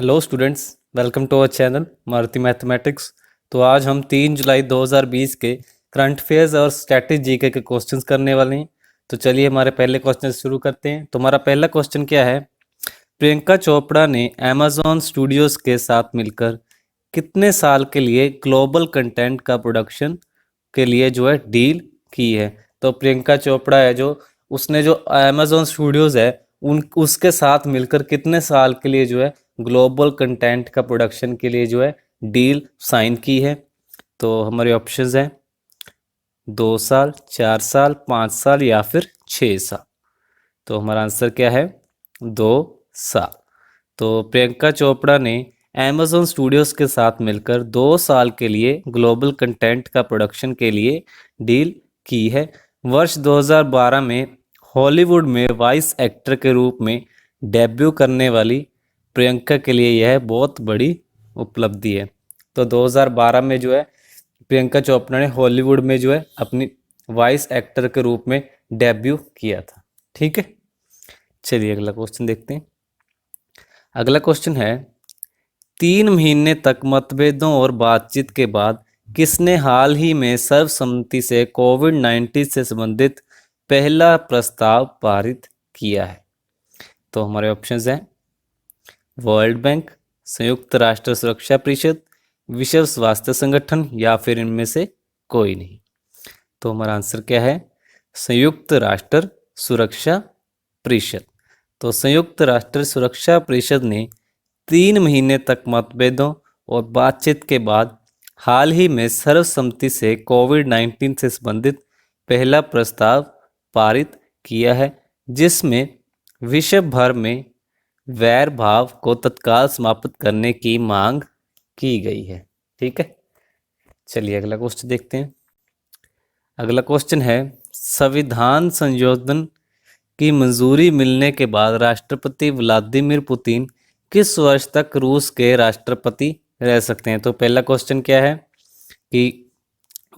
Hello students, welcome to our channel Maruti mathematics. तो आज हम 3 जुलाई 2020 के करंट अफेयर्स और स्टैटिक जीके के क्वेश्चंस करने वाले हैं। तो चलिए हमारे पहले क्वेश्चन से शुरू करते हैं। तो हमारा पहला क्वेश्चन क्या है? प्रियंका चोपड़ा ने अमेजॉन स्टूडियोज के साथ मिलकर कितने साल के लिए ग्लोबल कंटेंट का प्रोडक्शन के लिए डील की है? तो प्रियंका चोपड़ा है जो उसने जो अमेजॉन स्टूडियोज है उन उसके साथ मिलकर कितने साल के लिए ग्लोबल कंटेंट का प्रोडक्शन के लिए डील साइन की है? तो हमारे ऑप्शंस हैं 2 साल, 4 साल, 5 साल या फिर 6 साल। तो हमारा आंसर क्या है? 2 साल। तो प्रियंका चोपड़ा ने अमेजॉन स्टूडियोज के साथ मिलकर 2 साल के लिए ग्लोबल कंटेंट का प्रोडक्शन के लिए डील की है। वर्ष 2012 में हॉलीवुड में वॉइस एक्टर के रूप में डेब्यू करने वाली प्रियंका के लिए यह बहुत बड़ी उपलब्धि है। तो 2012 में प्रियंका चोपड़ा ने हॉलीवुड में अपनी वॉइस एक्टर के रूप में डेब्यू किया था। ठीक है, चलिए अगला क्वेश्चन देखते हैं। अगला क्वेश्चन है, 3 महीने तक मतभेदों और बातचीत के बाद किसने हाल ही में सर्वसम्मति से कोविड-19 से संबंधित पहला प्रस्ताव पारित किया है? तो हमारे ऑप्शंस हैं वर्ल्ड बैंक, संयुक्त राष्ट्र सुरक्षा परिषद, विश्व स्वास्थ्य संगठन या फिर इनमें से कोई नहीं। तो हमारा आंसर क्या है? संयुक्त राष्ट्र सुरक्षा परिषद। तो संयुक्त राष्ट्र सुरक्षा परिषद ने 3 महीने तक मतभेदों और बातचीत के बाद हाल ही में सर्वसम्मति से कोविड-19 से संबंधित पहला प्रस्ताव पारित किया है, जिसमें विश्व भर में वैर भाव को तत्काल समाप्त करने की मांग की गई है। ठीक है, चलिए अगला क्वेश्चन देखते हैं। अगला क्वेश्चन है, संविधान संशोधन की मंजूरी मिलने के बाद राष्ट्रपति व्लादिमीर पुतिन किस वर्ष तक रूस के राष्ट्रपति रह सकते हैं? तो पहला क्वेश्चन क्या है कि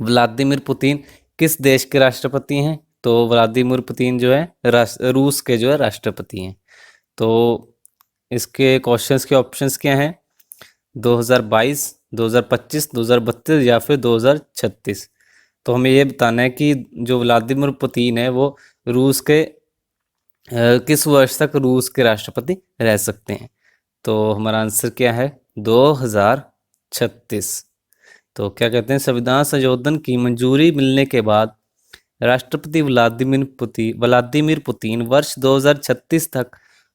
व्लादिमीर पुतिन किस देश के राष्ट्रपति हैं? तो व्लादिमीर पुतिन रूस के राष्ट्रपति हैं। तो इसके क्वेश्चंस के ऑप्शंस क्या हैं? 2022, 2025, 2032 या फिर 2036। तो हमें ये बताना है कि जो व्लादिमीर पुतिन है वो रूस के किस वर्ष तक रूस के राष्ट्रपति रह सकते हैं? तो हमारा आंसर क्या है? 2036। तो क्या कहते हैं, संविधान संशोधन की मंजूरी मिलने के बाद राष्ट्रपति व्लादिमीर पुतिन वर्ष 2036 तक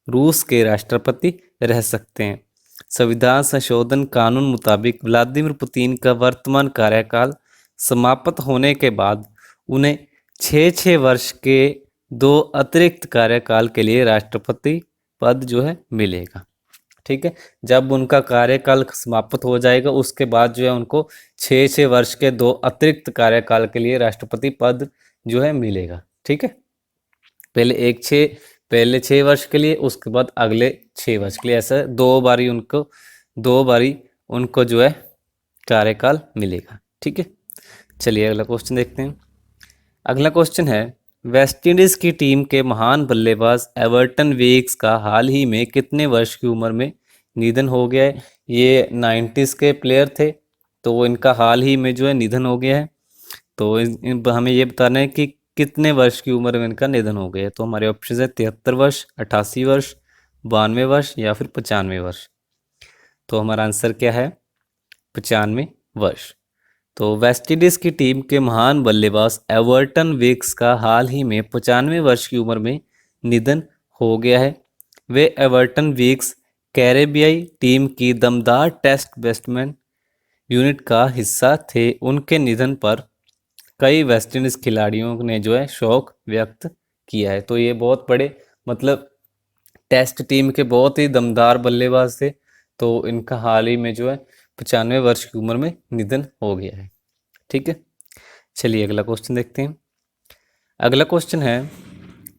रूस के राष्ट्रपति रह सकते हैं। संविधान संशोधन कानून मुताबिक व्लादिमीर पुतिन का वर्तमान कार्यकाल समाप्त होने के बाद उन्हें 6 वर्ष के 2 अतिरिक्त कार्यकाल के लिए राष्ट्रपति पद मिलेगा। ठीक है, जब उनका कार्यकाल समाप्त हो जाएगा उसके बाद उनको 6 वर्ष के 2 अतिरिक्त कार्यकाल के लिए राष्ट्रपति पद मिलेगा। ठीक है, पहले 6 वर्ष के लिए, उसके बाद अगले 6 वर्ष के लिए, ऐसा 2 बारी उनको कार्यकाल मिलेगा। ठीक है, चलिए अगला क्वेश्चन देखते हैं। अगला क्वेश्चन है, वेस्टइंडीज की टीम के महान बल्लेबाज एवर्टन वीक्स का हाल ही में कितने वर्ष की उम्र में निधन हो गया है? ये 90s के प्लेयर थे, तो इनका हाल ही में निधन हो गया है। तो हमें ये बताना है कि कितने वर्ष की उम्र में इनका निधन हो गया है। तो हमारे ऑप्शन है 73 वर्ष, 88 वर्ष, 92 वर्ष या फिर 95 वर्ष। तो हमारा आंसर क्या है? 95 वर्ष। तो वेस्टइंडीज की टीम के महान बल्लेबाज एवर्टन वीक्स का हाल ही में 95 वर्ष की उम्र में निधन हो गया है। वे एवर्टन वीक्स कैरेबियाई टीम की दमदार टेस्ट बैट्समैन यूनिट का हिस्सा थे। उनके निधन पर कई वेस्टइंडीज खिलाड़ियों ने शोक व्यक्त किया है। तो ये बहुत बड़े टेस्ट टीम के बहुत ही दमदार बल्लेबाज थे। तो इनका हाल ही में 95 वर्ष की उम्र में निधन हो गया है। ठीक है, चलिए अगला क्वेश्चन देखते हैं। अगला क्वेश्चन है,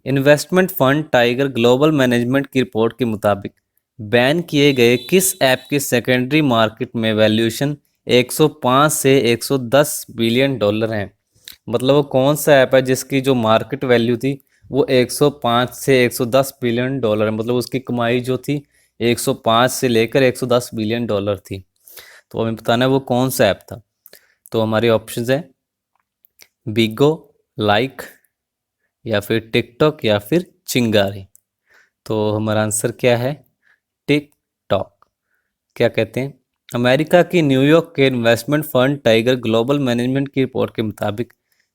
investment fund tiger global management की रिपोर्ट के मुताबिक बैन किए गए किस ऐप की सेकेंडरी मार्केट में वैल्यूएशन 105 से 110 बिलियन डॉलर है? मतलब वो कौन सा ऐप है जिसकी जो मार्केट वैल्यू थी वो 105 से 110 बिलियन डॉलर है, मतलब उसकी कमाई थी 105 से लेकर 110 बिलियन डॉलर थी। तो हमें बताना है वो कौन सा ऐप था। तो हमारे ऑप्शंस हैं बिगो, लाइक, या फिर टिकटॉक, या फिर चिंगारी। तो हमारा आंसर क्या है? टिकटॉक। क्या कहते हैं? अमेरिका की न्यूयॉर्क के investment fund tiger global management की रिपोर्ट के मुताबिक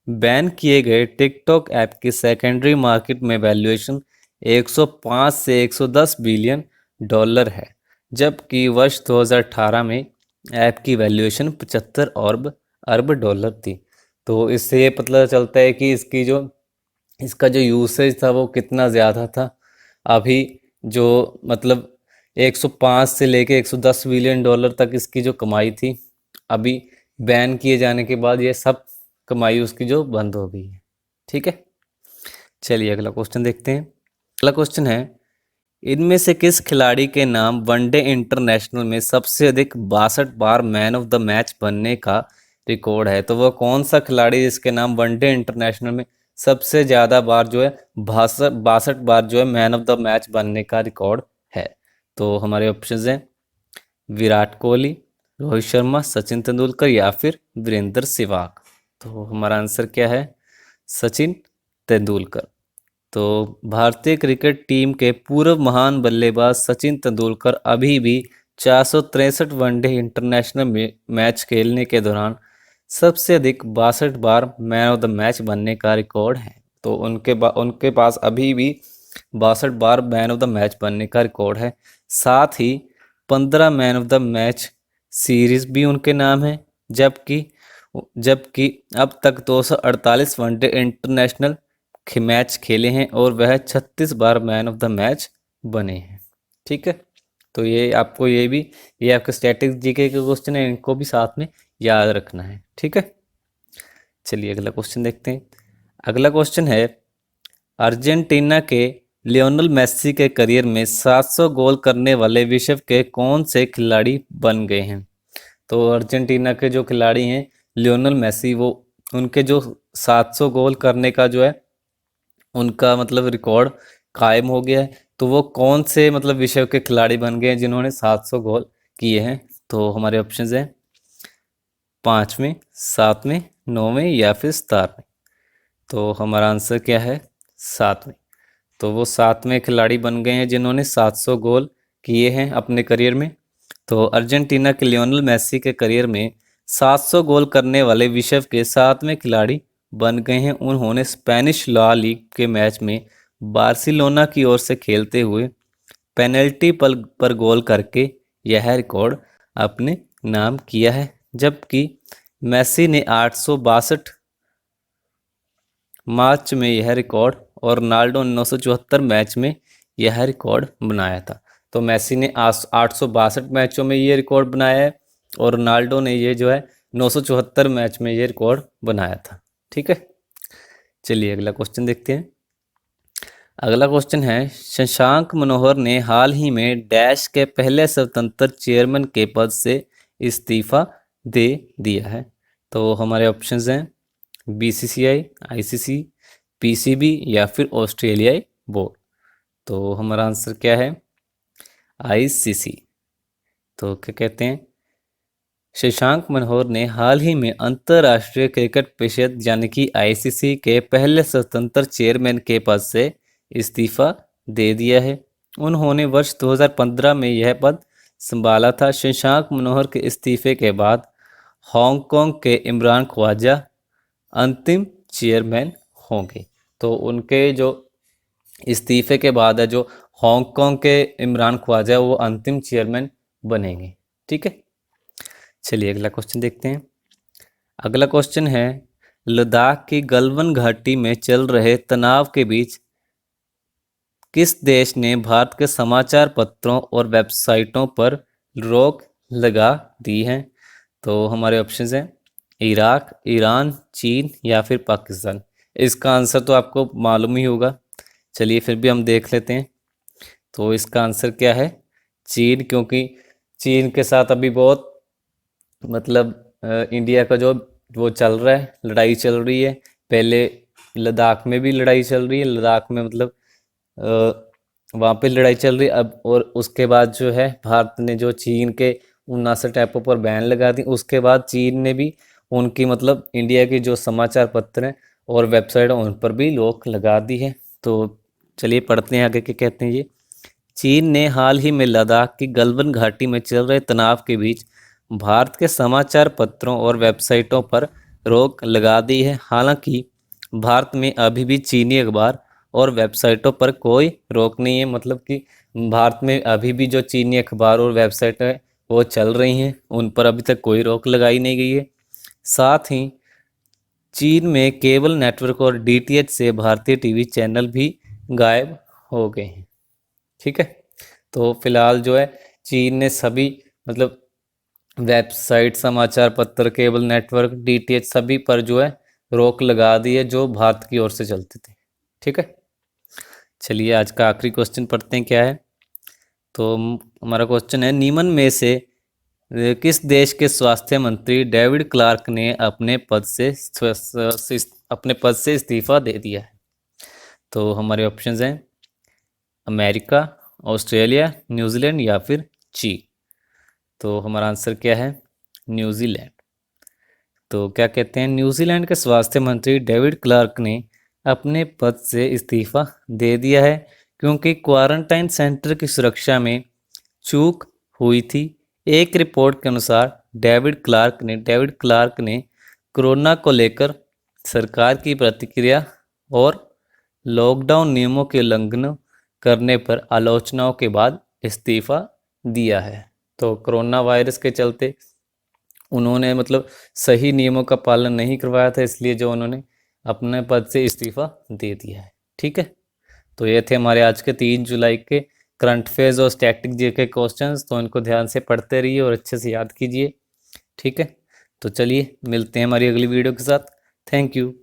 बैन किए गए टिकटॉक ऐप की सेकेंडरी मार्केट में वैल्यूएशन 105 से 110 बिलियन डॉलर है, जबकि वर्ष 2018 में ऐप की वैल्यूएशन 75 अरब डॉलर थी। तो इससे ये पता चलता है कि इसका जो यूसेज था वो कितना ज़्यादा था। अभी जो मतलब 105 से लेके 110 बिलियन डॉलर तक इसकी जो कमाई थी, अभी बैन किए जाने के बाद ये सब कमाई उसकी जो बंद हो गई है। ठीक है, चलिए अगला क्वेश्चन देखते हैं। अगला क्वेश्चन है, इनमें से किस खिलाड़ी के नाम वनडे इंटरनेशनल में सबसे अधिक 62 बार मैन ऑफ द मैच बनने का रिकॉर्ड है? तो वह कौन सा खिलाड़ी जिसके नाम वनडे इंटरनेशनल में सबसे ज़्यादा बार जो है 62 बार जो है मैन ऑफ द मैच बनने का रिकॉर्ड है? तो हमारे ऑप्शंस हैं विराट कोहली, रोहित शर्मा, सचिन तेंदुलकर, या फिर वीरेंद्र सहवाग। तो हमारा आंसर क्या है? सचिन तेंदुलकर। तो भारतीय क्रिकेट टीम के पूर्व महान बल्लेबाज सचिन तेंदुलकर अभी भी 463 वनडे इंटरनेशनल मैच खेलने के दौरान सबसे अधिक 62 बार मैन ऑफ द मैच बनने का रिकॉर्ड है। तो उनके पास अभी भी 62 बार मैन ऑफ द मैच बनने का रिकॉर्ड है। साथ ही 15 man of the match series भी उनके नाम है, जबकि जबकि अब तक 248 वनडे इंटरनेशनल मैच खेले हैं और वह 36 बार मैन ऑफ द मैच बने हैं। ठीक है, तो ये आपके स्टैटिक्स जीके के क्वेश्चन है, इनको भी साथ में याद रखना है। ठीक है, चलिए अगला क्वेश्चन देखते हैं। अगला क्वेश्चन है, अर्जेंटीना के लियोनेल मेसी के करियर में 700 गोल करने वाले विश्व के कौन से खिलाड़ी बन गए हैं? तो अर्जेंटीना के जो खिलाड़ी हैं लियोनेल मेसी, वो उनके जो 700 गोल करने का जो है उनका मतलब रिकॉर्ड कायम हो गया है। तो वो कौन से मतलब विश्व के खिलाड़ी बन गए हैं जिन्होंने 700 गोल किए हैं? तो हमारे ऑप्शंस हैं 5वें, 7वें, 9वें, या फिर 17वें। तो हमारा आंसर क्या है? 7वें। तो वो 7वें खिलाड़ी बन गए हैं जिन्होंने 700 गोल किए हैं अपने करियर में। तो अर्जेंटीना के लियोनेल मेसी के करियर में 700 गोल करने वाले विश्व के 7वें खिलाड़ी बन गए हैं। उन्होंने स्पेनिश ला लीग के मैच में बार्सिलोना की ओर से खेलते हुए पेनल्टी पर गोल करके यह रिकॉर्ड अपने नाम किया है, जबकि मेसी ने 862 मार्च में यह रिकॉर्ड और रोनाल्डो ने 974 मैच में यह रिकॉर्ड बनाया था। तो मेसी ने 862 मैचों में ये रिकॉर्ड बनाया है और रोनाल्डो ने ये जो है 974 मैच में ये रिकॉर्ड बनाया था। ठीक है, चलिए अगला क्वेश्चन देखते हैं। अगला क्वेश्चन है, शशांक मनोहर ने हाल ही में डैश के पहले स्वतंत्र चेयरमैन के पद से इस्तीफा दे दिया है। तो हमारे ऑप्शंस हैं बीसीसीआई, आईसीसी, पीसीबी, या फिर ऑस्ट्रेलियाई बोर्ड। तो हमारा आंसर क्या है? आईसीसी। तो क्या कहते हैं, शशांक मनोहर ने हाल ही में अंतर्राष्ट्रीय क्रिकेट परिषद यानी कि आईसीसी के पहले स्वतंत्र चेयरमैन के पद से इस्तीफा दे दिया है। उन्होंने वर्ष 2015 में यह पद संभाला था। शशांक मनोहर के इस्तीफे के बाद हांगकांग के इमरान ख्वाजा अंतिम चेयरमैन होंगे। तो उनके जो इस्तीफे के बाद है जो हांगकांग के इमरान ख्वाजा वो अंतिम चेयरमैन बनेंगे। ठीक है, चलिए अगला क्वेश्चन देखते हैं। अगला क्वेश्चन है, लद्दाख की गलवान घाटी में चल रहे तनाव के बीच किस देश ने भारत के समाचार पत्रों और वेबसाइटों पर रोक लगा दी है? तो हमारे ऑप्शंस हैं इराक, ईरान, चीन, या फिर पाकिस्तान। इसका आंसर तो आपको मालूम ही होगा, चलिए फिर भी हम देख लेते हैं। तो इसका आंसर क्या है? चीन, क्योंकि चीन के साथ अभी बहुत मतलब इंडिया का जो वो चल रहा है, लड़ाई चल रही है। पहले लद्दाख में भी लड़ाई चल रही है। लद्दाख में मतलब वहाँ पे लड़ाई चल रही अब, और उसके बाद जो है भारत ने जो चीन के उन नासर ऐपों पर बैन लगा दी। उसके बाद चीन ने भी उनकी मतलब इंडिया की जो समाचार पत्र हैं और वेबसाइट है उन पर भी रोक लगा दी है। तो चलिए पढ़ते हैं आगे क्या कहते हैं ये। चीन ने हाल ही में लद्दाख की गलवान घाटी में चल रहे तनाव के बीच भारत के समाचार पत्रों और वेबसाइटों पर रोक लगा दी है। हालांकि भारत में अभी भी चीनी अखबार और वेबसाइटों पर कोई रोक नहीं है, मतलब कि भारत में अभी भी जो चीनी अखबार और वेबसाइट है वो चल रही हैं, उन पर अभी तक कोई रोक लगाई नहीं गई है। साथ ही चीन में केबल नेटवर्क और डीटीएच से भारतीय टीवी चैनल भी गायब हो गए हैं। ठीक है, तो फिलहाल जो है चीन ने सभी मतलब वेबसाइट, समाचार पत्र, केबल नेटवर्क, डीटीएच सभी पर जो है रोक लगा दी है जो भारत की ओर से चलते थे। ठीक है, चलिए आज का आखिरी क्वेश्चन पढ़ते हैं क्या है। तो हमारा क्वेश्चन है, निम्न में से किस देश के स्वास्थ्य मंत्री डेविड क्लार्क ने अपने पद से इस्तीफा दे दिया है। तो हमारे ऑप्शंस हैं अमेरिका, ऑस्ट्रेलिया, न्यूजीलैंड या फिर चीन। तो हमारा आंसर क्या है, न्यूजीलैंड। तो क्या कहते हैं, न्यूजीलैंड के स्वास्थ्य मंत्री डेविड क्लार्क ने अपने पद से इस्तीफा दे दिया है क्योंकि क्वारंटाइन सेंटर की सुरक्षा में चूक हुई थी। एक रिपोर्ट के अनुसार डेविड क्लार्क ने कोरोना को लेकर सरकार की प्रतिक्रिया और लॉकडाउन नियमों के उल्लंघन करने पर आलोचनाओं के बाद इस्तीफा दिया है। तो कोरोना वायरस के चलते उन्होंने मतलब सही नियमों का पालन नहीं करवाया था, इसलिए जो उन्होंने अपने पद से इस्तीफा दे दिया है। ठीक है, तो ये थे हमारे आज के 3 जुलाई के करंट अफेयर्स और स्टैटिक जीके क्वेश्चंस। तो इनको ध्यान से पढ़ते रहिए और अच्छे से याद कीजिए। ठीक है, तो चलिए मिलते हैं हमारी अगली वीडियो के साथ। Thank you.